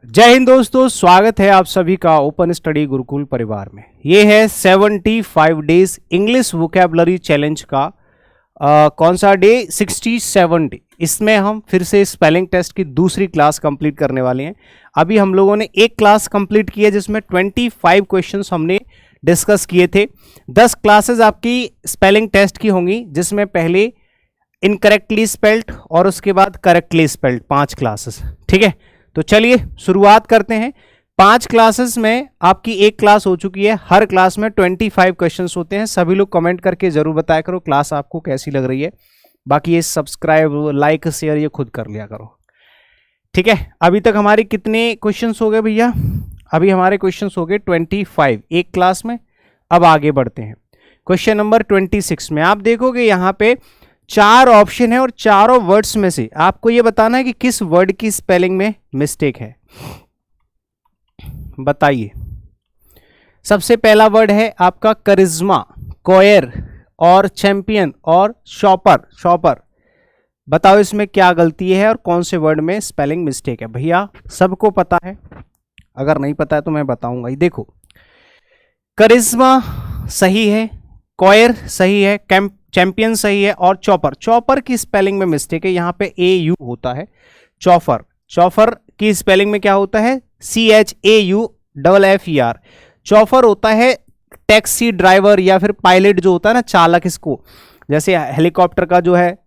जय हिंद दोस्तों, स्वागत है आप सभी का ओपन स्टडी गुरुकुल परिवार में। ये है 75 डेज इंग्लिश वोकैबुलरी चैलेंज का कौन सा डे, 67 डे। इसमें हम फिर से स्पेलिंग टेस्ट की दूसरी क्लास कंप्लीट करने वाले हैं। अभी हम लोगों ने एक क्लास कंप्लीट की है जिसमें 25 क्वेश्चंस हमने डिस्कस किए थे। 10 क्लासेस आपकी स्पेलिंग टेस्ट की होंगी, जिसमें पहले इनकरेक्टली स्पेल्ड और उसके बाद करेक्टली स्पेल्ड 5 क्लासेस। ठीक है, तो चलिए शुरुआत करते हैं। 5 क्लासेस में आपकी एक क्लास हो चुकी है। हर क्लास में 25 क्वेश्चंस होते हैं। सभी लोग कमेंट करके जरूर बताया करो क्लास आपको कैसी लग रही है। बाकी ये सब्सक्राइब, लाइक, शेयर ये खुद कर लिया करो। ठीक है, अभी तक हमारे कितने क्वेश्चंस हो गए भैया? अभी हमारे क्वेश्चंस हो गए 25 एक क्लास में। अब आगे बढ़ते हैं। क्वेश्चन नंबर 26 में आप देखोगे यहाँ पे 4 ऑप्शन है और चारों वर्ड्स में से आपको यह बताना है कि किस वर्ड की स्पेलिंग में मिस्टेक है। बताइए। सबसे पहला वर्ड है आपका करिश्मा, कोयर और चैंपियन और शॉपर। बताओ इसमें क्या गलती है और कौन से वर्ड में स्पेलिंग मिस्टेक है। भैया सबको पता है, अगर नहीं पता है तो मैं बताऊंगा। देखो, करिश्मा सही है, कोयर सही है, चैंपियन सही है और चॉपर की स्पेलिंग में मिस्टेक है। यहां पे AU होता है। चॉफर की स्पेलिंग में क्या होता है? CHAUFFER। चॉफर होता है टैक्सी ड्राइवर या फिर पायलट जो होता है ना, चालक। इसको जैसे हेलीकॉप्टर का जो है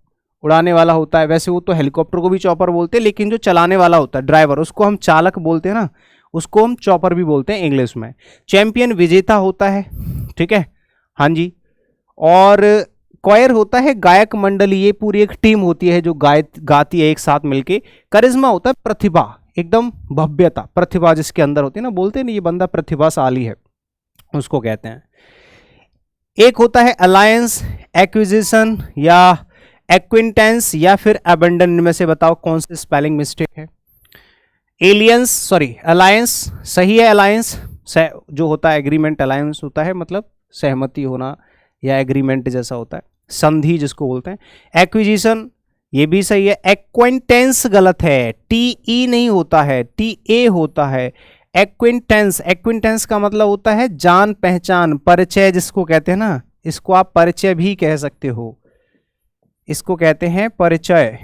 उड़ाने वाला होता है, वैसे वो तो हेलीकॉप्टर को भी चॉपर बोलते हैं, लेकिन जो चलाने वाला होता है ड्राइवर, उसको हम चालक बोलते हैं ना, उसको हम चॉपर भी बोलते हैं इंग्लिश में। चैंपियन विजेता होता है। ठीक है, हाँ जी। और कोयर होता है गायक मंडली, ये पूरी एक टीम होती है जो गाती है एक साथ मिलके। करिश्मा होता है प्रतिभा, एकदम भव्यता, प्रतिभा जिसके अंदर होती है ना, बोलते हैं ना ये बंदा प्रतिभाशाली है, उसको कहते हैं। एक होता है अलायंस, एक्विजिशन या एक्विंटेंस या फिर अबेंडन। में से बताओ कौन सी स्पेलिंग मिस्टेक है। अलायंस सही है। अलायंस जो होता है एग्रीमेंट, अलायंस होता है मतलब सहमति होना या एग्रीमेंट जैसा होता है, संधि जिसको बोलते हैं। एक्विजिशन ये भी सही है। एक्विंटेंस गलत है, TE नहीं होता है, TA होता है। एक्विंटेंस का मतलब होता है जान पहचान, परिचय जिसको कहते हैं ना, इसको आप परिचय भी कह सकते हो, इसको कहते हैं परिचय।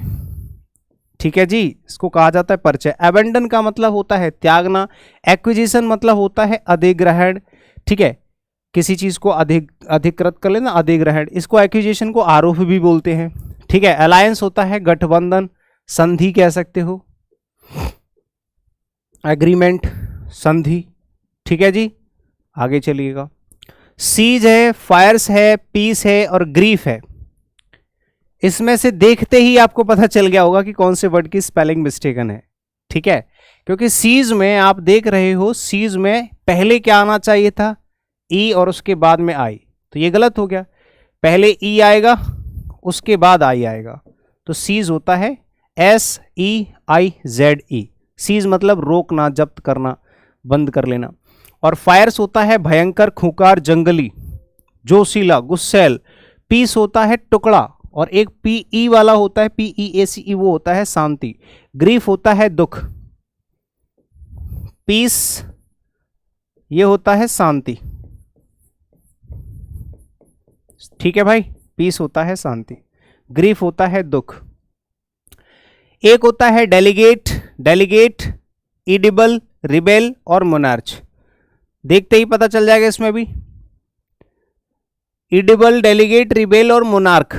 ठीक है जी, इसको कहा जाता है परिचय। अबेंडन का मतलब होता है त्यागना। एक्विजिशन मतलब होता है अधिग्रहण। ठीक है, किसी चीज को अधिकृत कर लेना, अधिग्रहण। इसको एक्विजिशन को आरोप भी बोलते हैं। ठीक है, अलायंस होता है गठबंधन, संधि कह सकते हो, एग्रीमेंट, संधि। ठीक है जी, आगे चलिएगा। सीज है, फायर्स है, पीस है और ग्रीफ है। इसमें से देखते ही आपको पता चल गया होगा कि कौन से वर्ड की स्पेलिंग मिस्टेकन है। ठीक है, क्योंकि सीज में आप देख रहे हो, सीज में पहले क्या आना चाहिए था? E और उसके बाद में I, तो ये गलत हो गया। पहले E आएगा, उसके बाद I आएगा, तो सीज होता है SEIZE। सीज मतलब रोकना, जब्त करना, बंद कर लेना। और फायर्स होता है भयंकर, खूंखार, जंगली, जोशीला, गुस्सैल। पीस होता है टुकड़ा, और एक PE वाला होता है PEACE, वो होता है शांति। ग्रीफ होता है दुख, पीस ये होता है शांति। ठीक है भाई, पीस होता है शांति, ग्रीफ होता है दुख। एक होता है डेलीगेट, इडिबल, रिबेल और मोनार्च। देखते ही पता चल जाएगा इसमें भी। इडिबल, डेलीगेट, रिबेल और मोनार्क।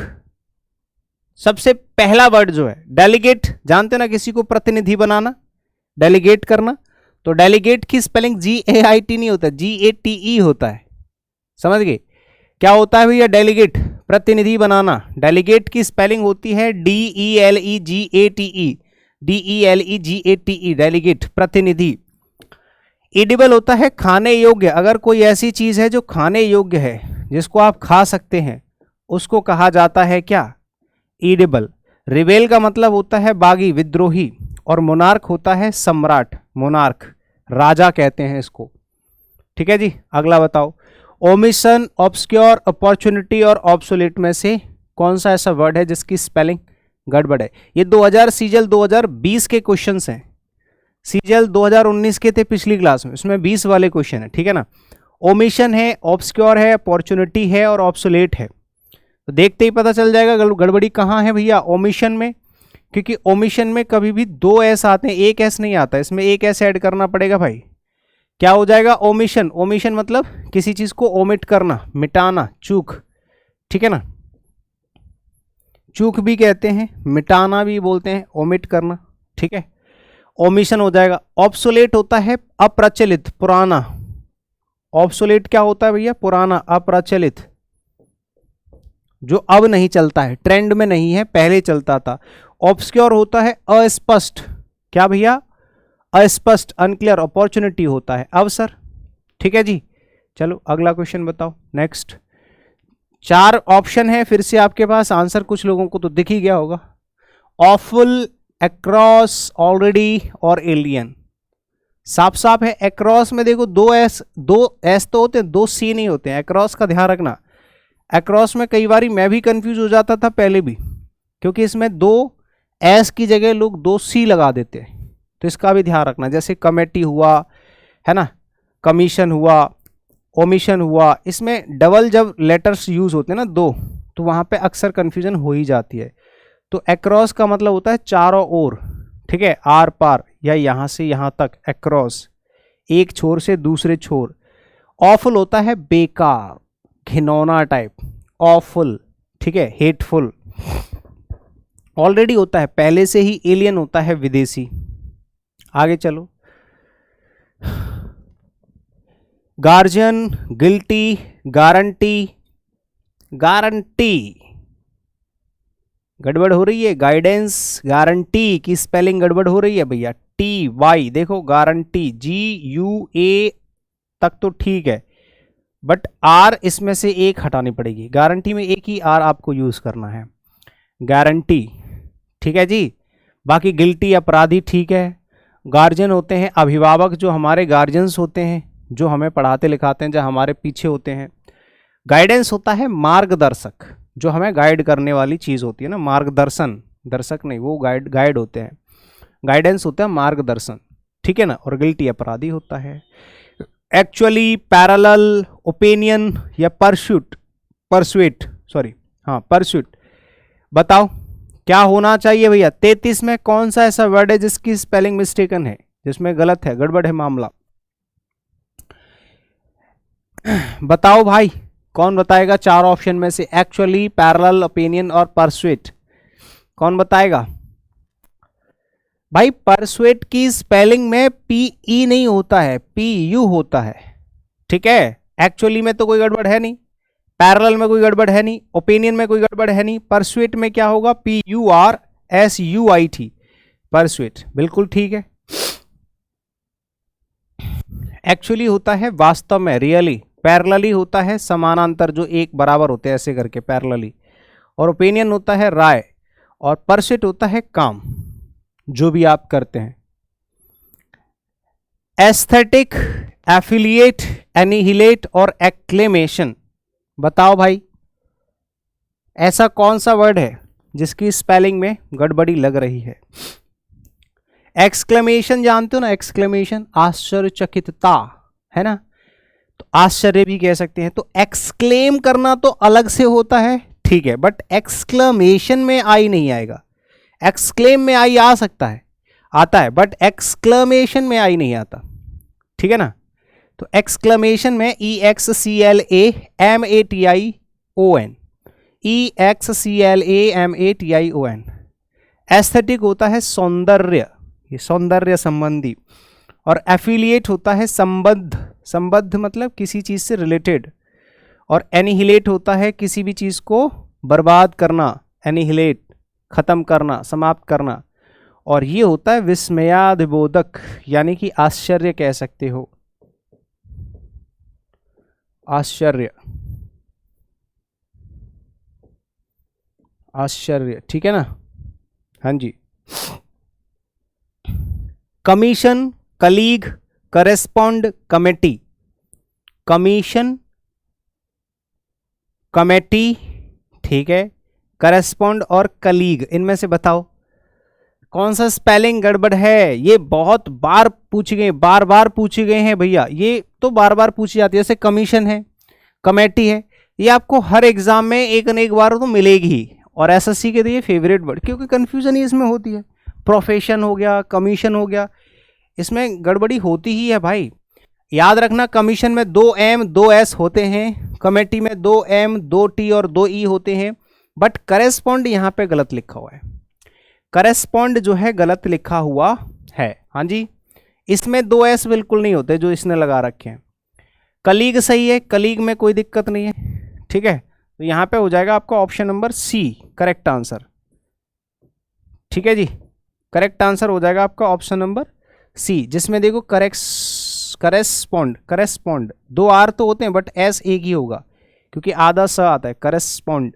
सबसे पहला वर्ड जो है डेलीगेट, जानते ना, किसी को प्रतिनिधि बनाना, डेलीगेट करना। तो डेलीगेट की स्पेलिंग GAIT नहीं होता, GATE होता है। समझ गए? क्या होता है भैया डेलीगेट? प्रतिनिधि बनाना। डेलीगेट की स्पेलिंग होती है DELEGATE, डेलीगेट, प्रतिनिधि। इडिबल होता है खाने योग्य, अगर कोई ऐसी चीज है जो खाने योग्य है, जिसको आप खा सकते हैं, उसको कहा जाता है क्या? इडिबल। रिबेल का मतलब होता है बागी, विद्रोही। और मोनार्क होता है सम्राट, मोनार्क, राजा कहते हैं इसको। ठीक है जी, अगला बताओ। ओमिशन, ऑब्सक्योर, अपॉर्चुनिटी और ऑब्सोलेट में से कौन सा ऐसा वर्ड है जिसकी स्पेलिंग गड़बड़ है? ये 2000 सीजल 2020 के क्वेश्चंस हैं। सीजीएल 2019 के थे पिछली क्लास में, उसमें 20 वाले क्वेश्चन है, ठीक है ना। ओमिशन है, ऑब्सक्योर है, अपॉर्चुनिटी है और ऑब्सोलेट है। तो देखते ही पता चल जाएगा गड़बड़ी कहाँ है भैया, ओमिशन में, क्योंकि ओमिशन में कभी भी 2 एस आते हैं, एक एस नहीं आता, इसमें एक एस ऐड करना पड़ेगा भाई। क्या हो जाएगा, ओमिशन। ओमिशन मतलब किसी चीज को ओमिट करना, मिटाना, चूक, ठीक है ना। चूक भी कहते हैं, मिटाना भी बोलते हैं, ओमिट करना, ठीक है। ओमिशन हो जाएगा। ऑब्सोलेट होता है अप्रचलित, पुराना। ऑब्सोलेट क्या होता है भैया, पुराना, अप्रचलित, जो अब नहीं चलता है, ट्रेंड में नहीं है, पहले चलता था। ऑब्सक्योर होता है अस्पष्ट, क्या भैया, अस्पष्ट, अनक्लियर। अपॉर्चुनिटी होता है अवसर, ठीक है जी। चलो अगला क्वेश्चन बताओ, नेक्स्ट। 4 ऑप्शन है फिर से आपके पास, आंसर कुछ लोगों को तो दिख ही गया होगा। ऑफुल, अक्रॉस, ऑलरेडी और एलियन। साफ साफ है। अक्रॉस में देखो 2 एस तो होते हैं, 2 सी नहीं होते हैं। अक्रॉस का ध्यान रखना, अक्रॉस में कई बार मैं भी कंफ्यूज हो जाता था पहले भी, क्योंकि इसमें 2 एस की जगह लोग 2 सी लगा देते हैं, तो इसका भी ध्यान रखना। जैसे कमेटी हुआ है ना, कमीशन हुआ, ओमिशन हुआ, इसमें डबल जब लेटर्स यूज होते हैं ना 2, तो वहां पे अक्सर कंफ्यूजन हो ही जाती है। तो अक्रॉस का मतलब होता है चारों ओर, ठीक है, आर पार या यहां से यहां तक, अक्रॉस, एक छोर से दूसरे छोर। ऑफुल होता है बेकार, घिनौना टाइप, ऑफुल, ठीक है, हेटफुल। ऑलरेडी होता है पहले से ही, एलियन होता है विदेशी। आगे चलो। गार्जियन, गिल्टी, गारंटी, गारंटी गड़बड़ हो रही है। गाइडेंस, गारंटी की स्पेलिंग गड़बड़ हो रही है भैया, टी वाई, देखो गारंटी, GUA तक तो ठीक है, बट आर इसमें से एक हटानी पड़ेगी। गारंटी में एक ही आर आपको यूज करना है, गारंटी, ठीक है जी। बाकी गिल्टी, अपराधी, ठीक है। गार्जियन होते हैं अभिभावक, जो हमारे गार्जियंस होते हैं, जो हमें पढ़ाते लिखाते हैं, जो हमारे पीछे होते हैं। गाइडेंस होता है मार्गदर्शक, जो हमें गाइड करने वाली चीज होती है ना, मार्गदर्शन, दर्शक नहीं, वो गाइड होते हैं। गाइडेंस होता है मार्गदर्शन, ठीक है ना। और गिल्टी अपराधी होता है। एक्चुअली, पैरेलल, ओपिनियन या परस्यूट, सॉरी, हाँ परस्यूट। बताओ क्या होना चाहिए भैया। 33 में कौन सा ऐसा वर्ड है जिसकी स्पेलिंग मिस्टेकन है, जिसमें गलत है, गड़बड़ है मामला, बताओ भाई, कौन बताएगा 4 ऑप्शन में से। एक्चुअली, पैरेलल, ओपिनियन और परसुएट, कौन बताएगा भाई। परसुएट की स्पेलिंग में PE नहीं होता है, PU होता है, ठीक है। एक्चुअली में तो कोई गड़बड़ है नहीं, पैरेलल में कोई गड़बड़ है नहीं, ओपिनियन में कोई गड़बड़ है नहीं, परसुएट में क्या होगा, PURSUIT, परसुएट, बिल्कुल ठीक है। एक्चुअली होता है वास्तव में, रियली। पैरेलली होता है समानांतर, जो एक बराबर होते हैं ऐसे करके, पैरेलली। और ओपिनियन होता है राय, और परसुएट होता है काम, जो भी आप करते हैं। एस्थेटिक, एफिलिएट, एनिहिलेट और एक्लेमेशन, बताओ भाई, ऐसा कौन सा वर्ड है जिसकी स्पेलिंग में गड़बड़ी लग रही है। एक्सक्लेमेशन जानते हो ना, एक्सक्लेमेशन, आश्चर्यचकितता, है ना, तो आश्चर्य भी कह सकते हैं। तो एक्सक्लेम करना तो अलग से होता है, ठीक है, बट एक्सक्लेमेशन में आई नहीं आएगा। एक्सक्लेम में आई आ सकता है, आता है, बट एक्सक्लेमेशन में आई नहीं आता, ठीक है ना। तो एक्सक्लेमेशन में EXCLAMATION, EXCLAMATION। एस्थेटिक होता है सौंदर्य, ये सौंदर्य संबंधी। और एफिलिएट होता है संबद्ध, संबद्ध मतलब किसी चीज से रिलेटेड। और एनिहिलेट होता है किसी भी चीज को बर्बाद करना, एनिहिलेट, खत्म करना, समाप्त करना। और ये होता है विस्मयादिबोधक, यानी कि आश्चर्य कह सकते हो, आश्चर्य, आश्चर्य, ठीक है ना। हाँ जी। Commission, colleague, correspond, committee. Commission, committee, ठीक है, करेस्पॉन्ड और कलीग, इनमें से बताओ। कौन सा स्पेलिंग गड़बड़ है, ये बहुत बार पूछे गए, बार बार पूछे गए हैं भैया, ये तो बार बार पूछी जाती है। जैसे कमीशन है, कमेटी है, ये आपको हर एग्जाम में एक न एक बार तो मिलेगी। और एसएससी के लिए फेवरेट वर्ड, क्योंकि कंफ्यूजन ही इसमें होती है। प्रोफेशन हो गया, कमीशन हो गया, इसमें गड़बड़ी होती ही है भाई। याद रखना, कमीशन में 2 M 2 S होते हैं, कमेटी में 2 M 2 T और 2 E होते हैं। बट करेस्पॉन्ड यहाँ पे गलत लिखा हुआ है, करेस्पॉन्ड जो है गलत लिखा हुआ है। हाँ जी, इसमें 2 S बिल्कुल नहीं होते जो इसने लगा रखे हैं। कलीग सही है, कलीग में कोई दिक्कत नहीं है, ठीक है। तो यहाँ पे हो जाएगा आपका option number C correct answer, ठीक है जी। करेक्ट आंसर हो जाएगा आपका ऑप्शन नंबर C, जिसमें देखो करेस्पॉन्ड, करेस्पॉन्ड 2 R तो होते हैं बट S एक ही होगा क्योंकि आधा स आता है। करेस्पॉन्ड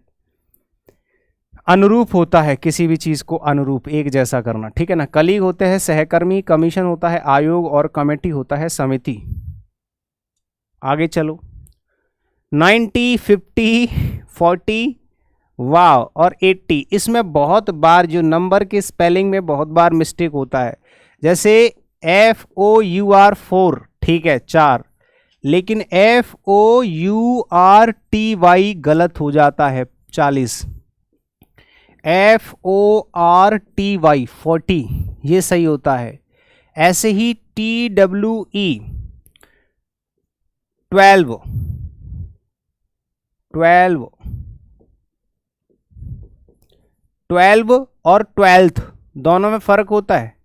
अनुरूप होता है, किसी भी चीज को अनुरूप एक जैसा करना, ठीक है ना। कलीग होते हैं सहकर्मी, कमीशन होता है आयोग और कमेटी होता है समिति। आगे चलो, 90 50 40 वाव और 80, इसमें बहुत बार जो नंबर के स्पेलिंग में बहुत बार मिस्टेक होता है। जैसे FOUR 4, ठीक है 4, लेकिन FOURTY गलत हो जाता है 40। FORTY 40 ये सही होता है। ऐसे ही TWE 12 और 12th दोनों में फर्क होता है।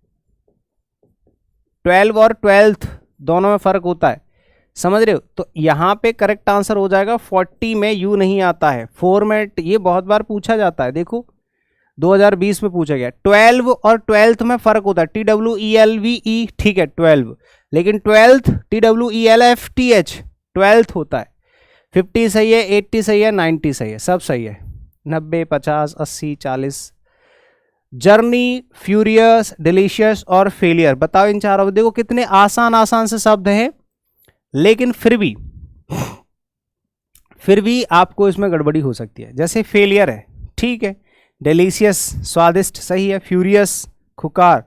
12 और 12th दोनों में फर्क होता है, समझ रहे हो। तो यहां पे करेक्ट आंसर हो जाएगा 40 में यू नहीं आता है, 4 में, ये बहुत बार पूछा जाता है। देखो 2020 में पूछा गया। 12 और 12th में फर्क होता है, TWELVE, ठीक है 12, लेकिन 12th TWELFTH 12th होता है। 50 सही है, 80 सही है, 90 सही है, सब सही है। 90 50 80 40। जर्नी, फ्यूरियस, डिलीशियस और फेलियर, बताओ इन चारों, देखो कितने आसान आसान से शब्द हैं, लेकिन फिर भी आपको इसमें गड़बड़ी हो सकती है। जैसे फेलियर है, ठीक है, डिलीशियस स्वादिष्ट सही है, फ्यूरियस खुकार,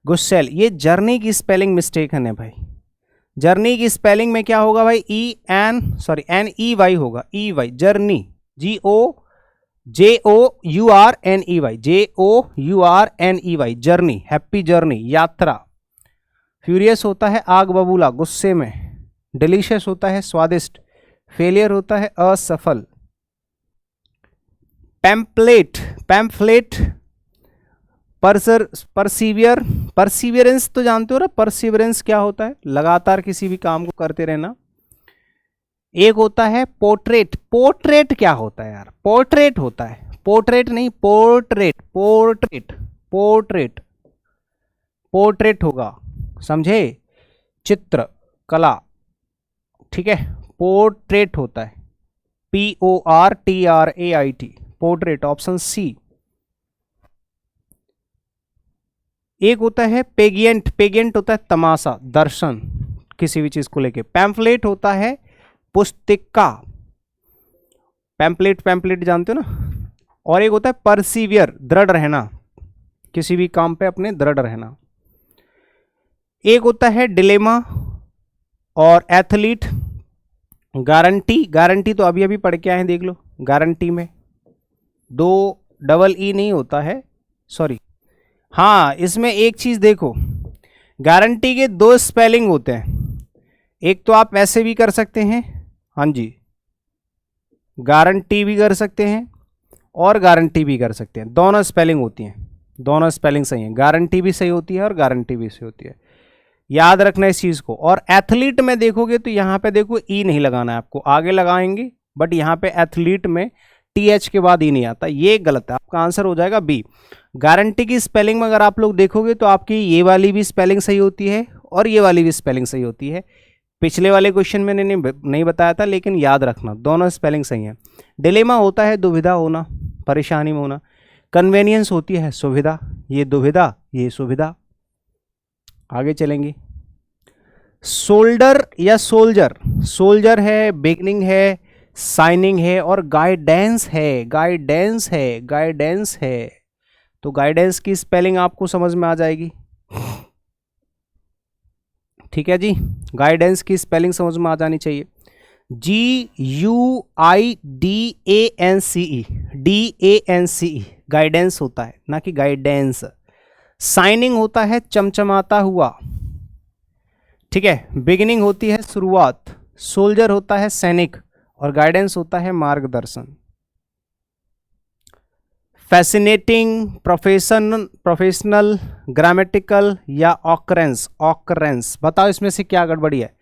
गुस्सैल, ये जर्नी की स्पेलिंग मिस्टेक है भाई। जर्नी की स्पेलिंग में क्या होगा भाई, NEY होगा, EY, journey, JOURNEY, journey, happy journey, यात्रा। फ्यूरियस होता है आग बबूला, गुस्से में। डिलीशियस होता है स्वादिष्ट। फेलियर होता है असफल। पैम्फलेट, परसिवियरेंस तो जानते हो ना, परसिवियरेंस क्या होता है, लगातार किसी भी काम को करते रहना। एक होता है पोर्ट्रेट, पोर्ट्रेट क्या होता है यार, पोर्ट्रेट होता है, पोर्ट्रेट नहीं, पोर्ट्रेट होगा, समझे, चित्र कला, ठीक है, पोर्ट्रेट होता है, PORTRAIT, पोर्ट्रेट, ऑप्शन C। एक होता है पेगेंट होता है तमाशा, दर्शन, किसी भी चीज को लेके। पैम्फलेट होता है पुस्तिका, पैम्पलेट जानते हो ना। और एक होता है परसिवियर, दृढ़ रहना, किसी भी काम पे अपने दृढ़ रहना। एक होता है डिलेमा और एथलीट। गारंटी तो अभी पढ़ के आए हैं, देख लो। गारंटी में 2 डबल ई नहीं होता है, सॉरी, हाँ, इसमें एक चीज देखो, गारंटी के 2 स्पेलिंग होते हैं। एक तो आप ऐसे भी कर सकते हैं, हाँ जी, गारंटी भी कर सकते हैं और गारंटी भी कर सकते हैं, दोनों स्पेलिंग होती हैं, दोनों स्पेलिंग सही है। गारंटी भी सही होती है और गारंटी भी सही होती है, याद रखना इस चीज को। और एथलीट में देखोगे तो यहाँ पे देखो ई नहीं लगाना है आपको, आगे लगाएंगे, बट यहाँ पे एथलीट में TH के बाद ई नहीं आता, ये गलत है। आपका आंसर हो जाएगा B। गारंटी की स्पेलिंग में अगर आप लोग देखोगे तो आपकी ये वाली भी स्पेलिंग सही होती है और ये वाली भी स्पेलिंग सही होती है। पिछले वाले क्वेश्चन में नहीं बताया था, लेकिन याद रखना दोनों स्पेलिंग सही है। डिलेमा होता है दुविधा होना, परेशानी में होना। कन्वेनियंस होती है सुविधा, ये दुविधा ये सुविधा। आगे चलेंगे। सोल्डर या सोल्जर, सोल्जर है, बिगनिंग है, साइनिंग है और गाइडेंस है, गाइडेंस है। तो गाइडेंस की स्पेलिंग आपको समझ में आ जाएगी। ठीक है जी, गाइडेंस की स्पेलिंग समझ में आ जानी चाहिए। GUIDANCE, DANCE गाइडेंस होता है, ना कि गाइडेंस। साइनिंग होता है चमचमाता हुआ, ठीक है। बिगिनिंग होती है शुरुआत, सोल्जर होता है सैनिक, और गाइडेंस होता है मार्गदर्शन। फैसिनेटिंग, प्रोफेशनल, ग्रामेटिकल या ऑकरेंस। ऑकरेंस बताओ इसमें से क्या गड़बड़ी है,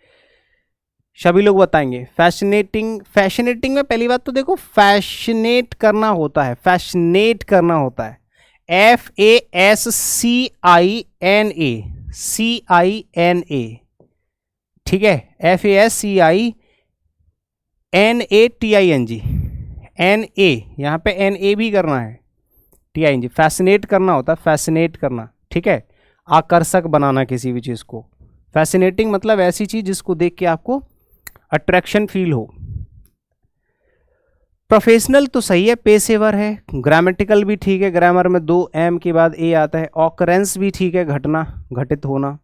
सभी लोग बताएंगे। फैसिनेटिंग, फैसिनेटिंग में पहली बात तो देखो फैशनेट करना होता है, फैशनेट करना होता है, FASCINA, ठीक है, FASCINATING, NA यहाँ पे NA भी करना है, TING, फैसिनेट करना होता है, फैसिनेट करना, ठीक है, आकर्षक बनाना किसी भी चीज को। फैसिनेटिंग मतलब ऐसी चीज जिसको देख के आपको अट्रैक्शन फील हो। प्रोफेशनल तो सही है, पेशेवर है। ग्रामेटिकल भी ठीक है, ग्रामर में 2 M के बाद A आता है। ऑकरेंस भी ठीक है, घटना, घटित होना,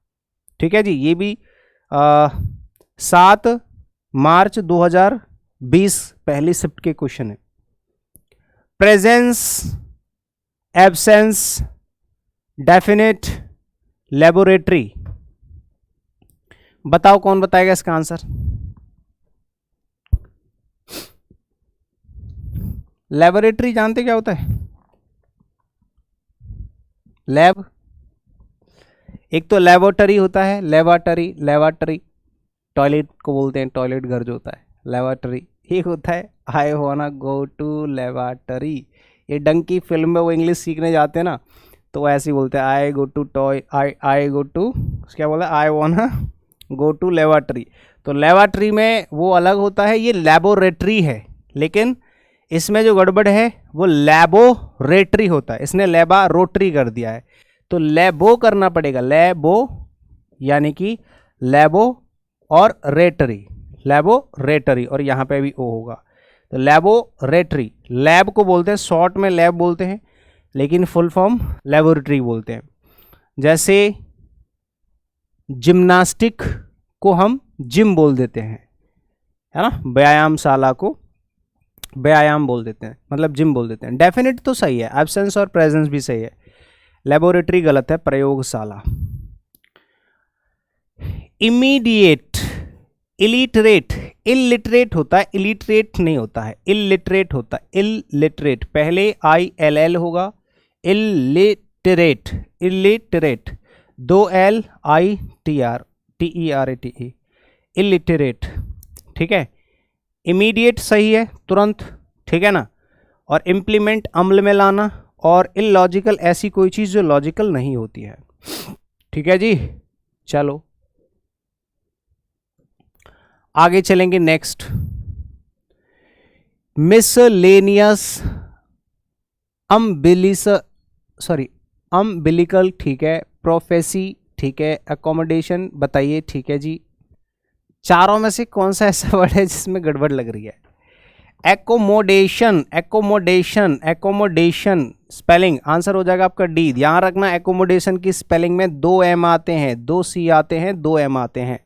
ठीक है जी। ये भी 7 मार्च 2020 पहली शिफ्ट के क्वेश्चन है। प्रेजेंस, एब्सेंस, डेफिनेट, लेबोरेटरी, बताओ कौन बताएगा इसका आंसर। लेबोरेटरी जानते क्या होता है? लैब, एक तो लेबोरेटरी होता है, लेबोरेटरी, लेबोरेटरी टॉयलेट को बोलते हैं, टॉयलेट घर जो होता है, लेबोरेटरी। एक होता है आई वाना गो टू लेबोरेटरी। ये डंकी फिल्म में वो इंग्लिश सीखने जाते हैं ना, तो वो ऐसे ही बोलते हैं I go to toy, I go to, क्या बोला, I wanna go to laboratory. तो लेबोरेटरी में वो अलग होता है, ये लेबोरेटरी है, लेकिन इसमें जो गड़बड़ है वो लैबोरेटरी होता है, इसने लैबोरेटरी कर दिया है, तो लैबो करना पड़ेगा, लैबो यानी कि लैबो और रेटरी, लैबोरेटरी, और यहाँ पे भी ओ होगा, तो लैबोरेटरी। लैब को बोलते हैं, शॉर्ट में लैब बोलते हैं, लेकिन फुल फॉर्म लैबोरेटरी बोलते हैं। जैसे जिम्नास्टिक को हम जिम बोल देते हैं, है ना, व्यायामशाला को व्यायाम बोल देते हैं, मतलब जिम बोल देते हैं। डेफिनेट तो सही है, एब्सेंस और प्रेजेंस भी सही है, लेबोरेटरी गलत है, प्रयोगशाला। इमीडिएट, इलिटरेट, इलिटरेट होता है, इलिटरेट नहीं होता है, इलिटरेट होता है, इलिटरेट पहले ILL होगा, इलिटरेट, इलिटरेट 2 LITRATE, इलिटरेट, ठीक है। इमीडिएट सही है, तुरंत, ठीक है ना, और इम्प्लीमेंट अमल में लाना, और इलॉजिकल ऐसी कोई चीज जो लॉजिकल नहीं होती है, ठीक है जी। चलो आगे चलेंगे, नेक्स्ट मिसलेनियस, अम्बिलिकल, ठीक है, प्रोफेसी, ठीक है, अकोमोडेशन बताइए, ठीक है जी। चारों में से कौन सा ऐसा वर्ड है जिसमें गड़बड़ लग रही है? Accommodation, accommodation, accommodation spelling answer हो जाएगा आपका डी। ध्यान रखना, एकोमोडेशन की स्पेलिंग में 2 M आते हैं, 2 C आते हैं, 2 M आते हैं।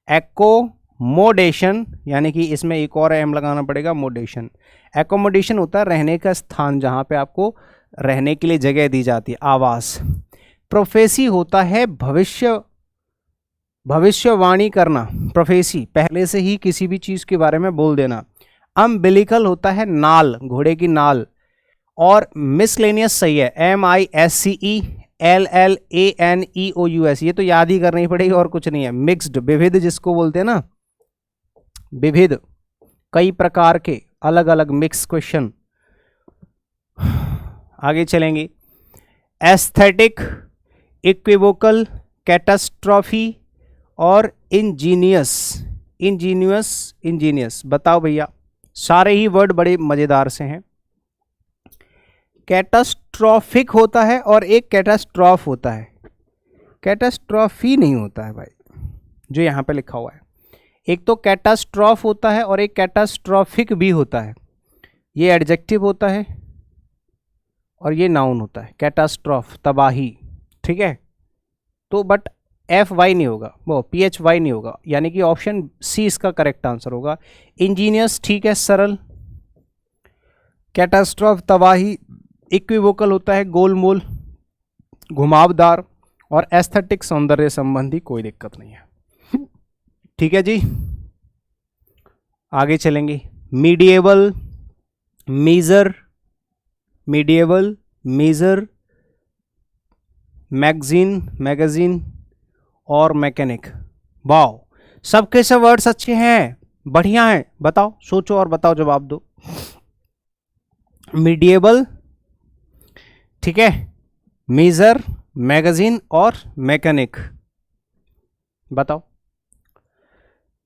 एकोमोडेशन यानी कि इसमें एक और M लगाना पड़ेगा, मोडेशन। एकोमोडेशन होता है रहने का स्थान, जहां पे आपको रहने के लिए जगह दी जाती है, आवास। प्रोफेसी होता है भविष्यवाणी करना, प्रोफेसी पहले से ही किसी भी चीज के बारे में बोल देना। अम्बिलिकल होता है नाल, घोड़े की नाल। और मिसलेनियस सही है, MISCELLANEOUS, ये तो याद ही करनी पड़ेगी और कुछ नहीं है। मिक्स्ड, विविध जिसको बोलते हैं ना, विविध, कई प्रकार के अलग अलग मिक्स क्वेश्चन। आगे चलेंगे, एस्थेटिक, इक्विवोकल, कैटास्ट्रॉफी और इंजीनियस। इंजीनियस, इंजीनियस बताओ भैया, सारे ही वर्ड बड़े मजेदार से हैं। कैटास्ट्रॉफिक होता है और एक कैटास्ट्रॉफ होता है, कैटास्ट्रॉफी नहीं होता है भाई, जो यहाँ पे लिखा हुआ है। एक तो कैटास्ट्रॉफ होता है और एक कैटास्ट्रॉफिक भी होता है, ये एडजेक्टिव होता है और ये नाउन होता है, कैटास्ट्रॉफ तबाही, ठीक है। तो बट एफ वाई नहीं होगा, वो पी एच वाई नहीं होगा, यानी कि ऑप्शन सी इसका करेक्ट आंसर होगा। इंजीनियस ठीक है, सरल। कैटास्ट्रॉफ तबाही, इक्विवोकल होता है गोलमोल, घुमावदार, और एस्थेटिक सौंदर्य संबंधी कोई दिक्कत नहीं है। ठीक है जी, आगे चलेंगे। Medieval, major, medieval, major, magazine और मैकेनिक। वाओ, सबके सब वर्ड्स अच्छे हैं, बढ़िया हैं। बताओ, सोचो और बताओ, जवाब दो। मीडिएवल, ठीक है, मेजर, मैगजीन और मैकेनिक, बताओ।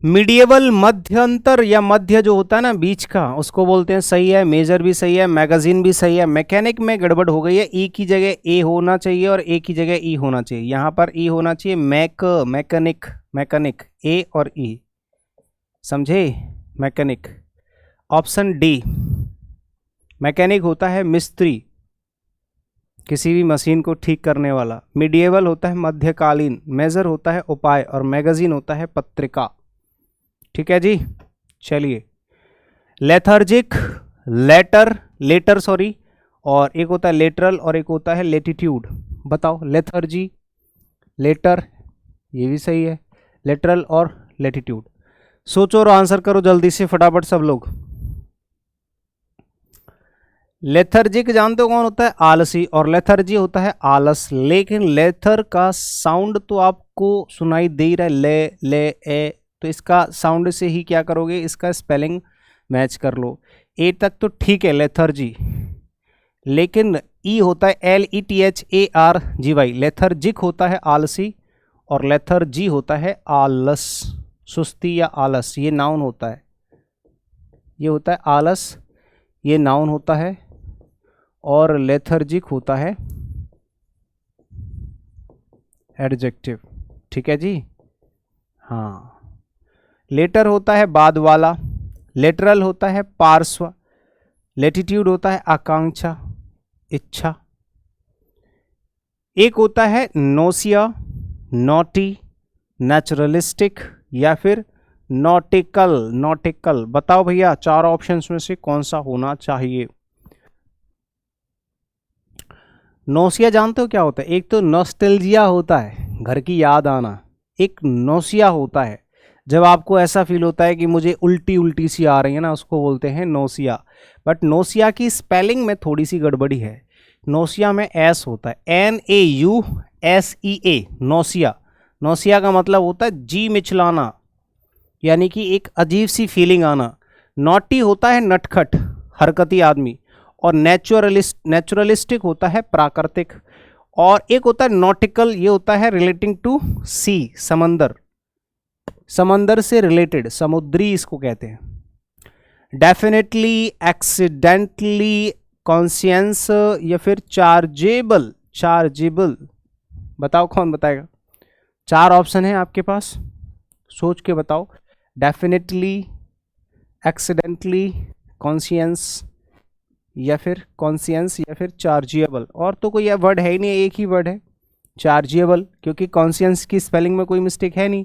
मीडिएवल मध्यंतर या मध्य जो होता है ना, बीच का, उसको बोलते हैं, सही है। मेजर भी सही है, मैगजीन भी सही है। मैकेनिक में गड़बड़ हो गई है, ई की जगह ए होना चाहिए और ए की जगह ई होना चाहिए। यहां पर ई होना चाहिए, मैकेनिक, मैकेनिक, ए और ई, समझे, मैकेनिक। ऑप्शन डी, मैकेनिक होता है मिस्त्री, किसी भी मशीन को ठीक करने वाला। मीडिएवल होता है मध्यकालीन, मेजर होता है उपाय, और मैगजीन होता है पत्रिका। ठीक है जी, चलिए। लेथर्जिक, लेटर सॉरी, और एक होता है लेटरल और एक होता है लेटिट्यूड। बताओ, लेथर्जी, लेटर, ये भी सही है, लेटरल और लेटिट्यूड। सोचो और आंसर करो जल्दी से, फटाफट सब लोग। लेथर्जिक जानते हो कौन होता है? आलसी, और लेथर्जी होता है आलस। लेकिन लेथर का साउंड तो आपको सुनाई दे ही रहा है, ले ए, तो इसका साउंड से ही क्या करोगे, इसका स्पेलिंग मैच कर लो। ए तक तो ठीक है लेथर्जी, लेकिन ई होता है LETHARGY, लेथर्जिक होता है आलसी, और लेथर्जी होता है आलस, सुस्ती या आलस, ये नाउन होता है। ये होता है आलस, ये नाउन होता है, और लेथर्जिक होता है एडजेक्टिव। ठीक है जी, हाँ। लेटर होता है बाद वाला, लेटरल होता है पार्श्व, लेटिट्यूड होता है आकांक्षा, इच्छा। एक होता है नोसिया, नॉटी, नेचुरलिस्टिक या फिर नॉटिकल। बताओ भैया, चार ऑप्शंस में से कौन सा होना चाहिए? नोसिया जानते हो क्या होता है? एक तो नॉस्टैल्जिया होता है, घर की याद आना। एक नोसिया होता है, जब आपको ऐसा फील होता है कि मुझे उल्टी उल्टी सी आ रही है ना, उसको बोलते हैं नोसिया। बट नोसिया की स्पेलिंग में थोड़ी सी गड़बड़ी है। नोसिया में एस होता है, NAUSEA, नोसिया। नोसिया का मतलब होता है जी मिचलाना, यानी कि एक अजीब सी फीलिंग आना। नॉटी होता है नटखट, हरकती आदमी, और नेचुरलिस्टिक होता है प्राकृतिक। और एक होता है नॉटिकल, ये होता है रिलेटिंग टू सी, समंदर, समंदर से रिलेटेड, समुद्री इसको कहते हैं। डेफिनेटली, एक्सीडेंटली, कॉन्शियंस या फिर चार्जेबल। बताओ कौन बताएगा? चार ऑप्शन है आपके पास, सोच के बताओ। डेफिनेटली, एक्सीडेंटली, कॉन्शियंस या फिर चार्जेबल। और तो कोई वर्ड है ही नहीं, एक ही वर्ड है चार्जेबल, क्योंकि कॉन्शियंस की स्पेलिंग में कोई मिस्टेक है नहीं,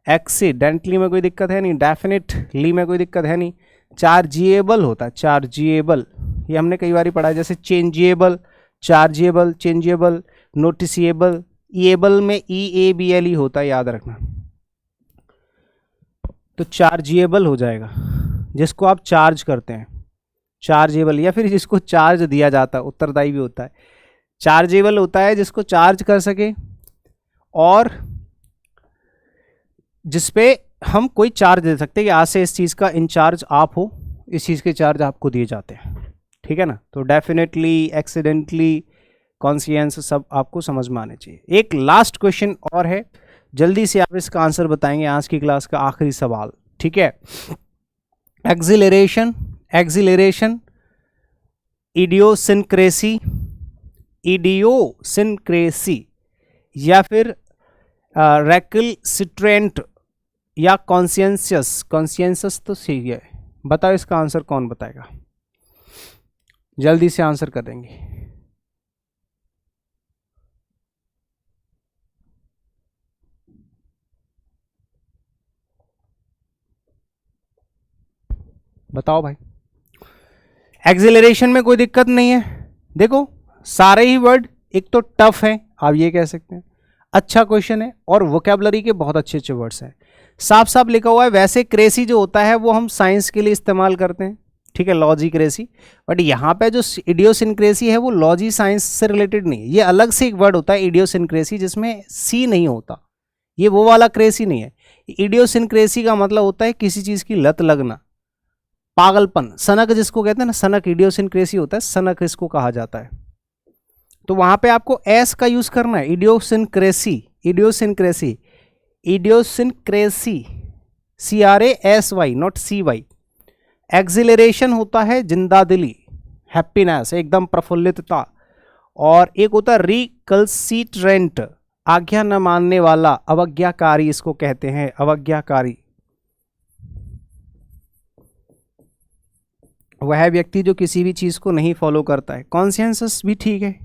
एक्सीडेंटली में कोई दिक्कत है नहीं, डेफिनेटली में कोई दिक्कत है नहीं। चार्जेबल होता है, चार्जेबल, ये हमने कई बार पढ़ा है, जैसे चेंजेबल, चार्जेबल, चेंजेबल, नोटिसिएबल। एबल में EABLE होता है, याद रखना। तो चार्जेबल हो जाएगा, जिसको आप चार्ज करते हैं, चार्जेबल, या फिर जिसको चार्ज दिया जाता है, उत्तरदायी भी होता है। चार्जेबल होता है जिसको चार्ज कर सके, और जिसपे हम कोई चार्ज दे सकते हैं कि आज से इस चीज़ का इंचार्ज आप हो, इस चीज़ के चार्ज आपको दिए जाते हैं। ठीक है ना? तो डेफिनेटली, एक्सीडेंटली, कॉन्शियंस सब आपको समझ में आने चाहिए। एक लास्ट क्वेश्चन और है, जल्दी से आप इसका आंसर बताएंगे, आज की क्लास का आखिरी सवाल। ठीक है? एक्सिलरेशन, इडियोसिनक्रेसी या फिर रेकलसिट्रेंट या कॉन्शियंसस तो सही है। बताओ इसका आंसर कौन बताएगा? जल्दी से आंसर कर देंगे। बताओ भाई। एक्सेलरेशन में कोई दिक्कत नहीं है, देखो सारे ही वर्ड एक तो टफ है, आप ये कह सकते हैं, अच्छा क्वेश्चन है, और वोकैबुलरी के बहुत अच्छे अच्छे वर्ड्स हैं, साफ साफ लिखा हुआ है। वैसे क्रेसी जो होता है वो हम साइंस के लिए इस्तेमाल करते हैं, ठीक है, लॉजी क्रेसी, बट यहाँ पे जो इडियोसिनक्रेसी है वो लॉजी साइंस से रिलेटेड नहीं है, ये अलग से एक वर्ड होता है इडियोसिनक्रेसी, जिसमें सी नहीं होता, ये वो वाला क्रेसी नहीं है। इडियोसिनक्रेसी का मतलब होता है किसी चीज़ की लत लगना, पागलपन, सनक जिसको कहते हैं ना, सनक इडियोसिनक्रेसी होता है, सनक इसको कहा जाता है। तो वहां पे आपको एस का यूज करना है, इडियोसिनक्रेसी, इडियोसिनक्रेसी, इडियोसिनक्रेसी, CRASY नॉट CY। एक्सिलरेशन होता है जिंदादिली, हैप्पीनेस, एकदम प्रफुल्लितता, और एक होता है रिकल्सिट्रेंट, आज्ञा न मानने वाला, अवज्ञाकारी इसको कहते हैं, अवज्ञाकारी। वह व्यक्ति जो किसी भी चीज को नहीं फॉलो करता है। कॉन्शियंसस भी ठीक है,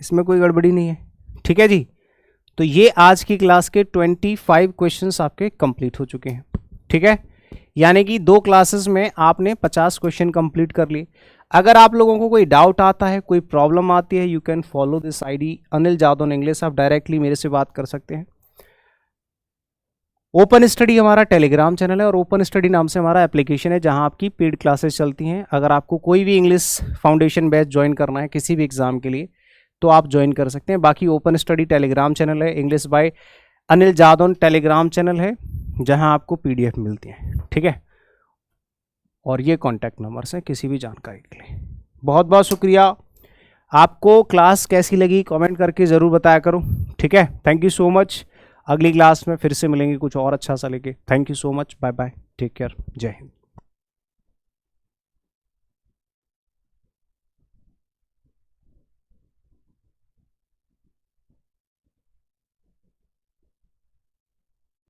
इसमें कोई गड़बड़ी नहीं है, ठीक है जी। तो ये आज की क्लास के 25 क्वेश्चंस आपके कंप्लीट हो चुके हैं, ठीक है, यानी कि 2 क्लासेस में आपने 50 क्वेश्चन कंप्लीट कर लिए। अगर आप लोगों को कोई डाउट आता है, कोई प्रॉब्लम आती है, you can follow this ID Anil Jadav English, आप डायरेक्टली मेरे से बात कर सकते हैं। ओपन स्टडी हमारा टेलीग्राम चैनल है, और ओपन स्टडी नाम से हमारा एप्लीकेशन है जहां आपकी पेड क्लासेस चलती हैं। अगर आपको कोई भी इंग्लिश फाउंडेशन बैच ज्वाइन करना है किसी भी एग्जाम के लिए तो आप ज्वाइन कर सकते हैं। बाकी ओपन स्टडी टेलीग्राम चैनल है, English by Anil Jadav Telegram channel है जहां आपको PDF मिलती है, ठीक है, और ये कॉन्टैक्ट नंबर्स हैं किसी भी जानकारी के लिए। बहुत बहुत शुक्रिया। आपको क्लास कैसी लगी कमेंट करके ज़रूर बताया करो, ठीक है। Thank you so much. अगली क्लास में फिर से मिलेंगे कुछ और अच्छा सा लेके। Thank you so much, bye bye, take care, जय हिंद।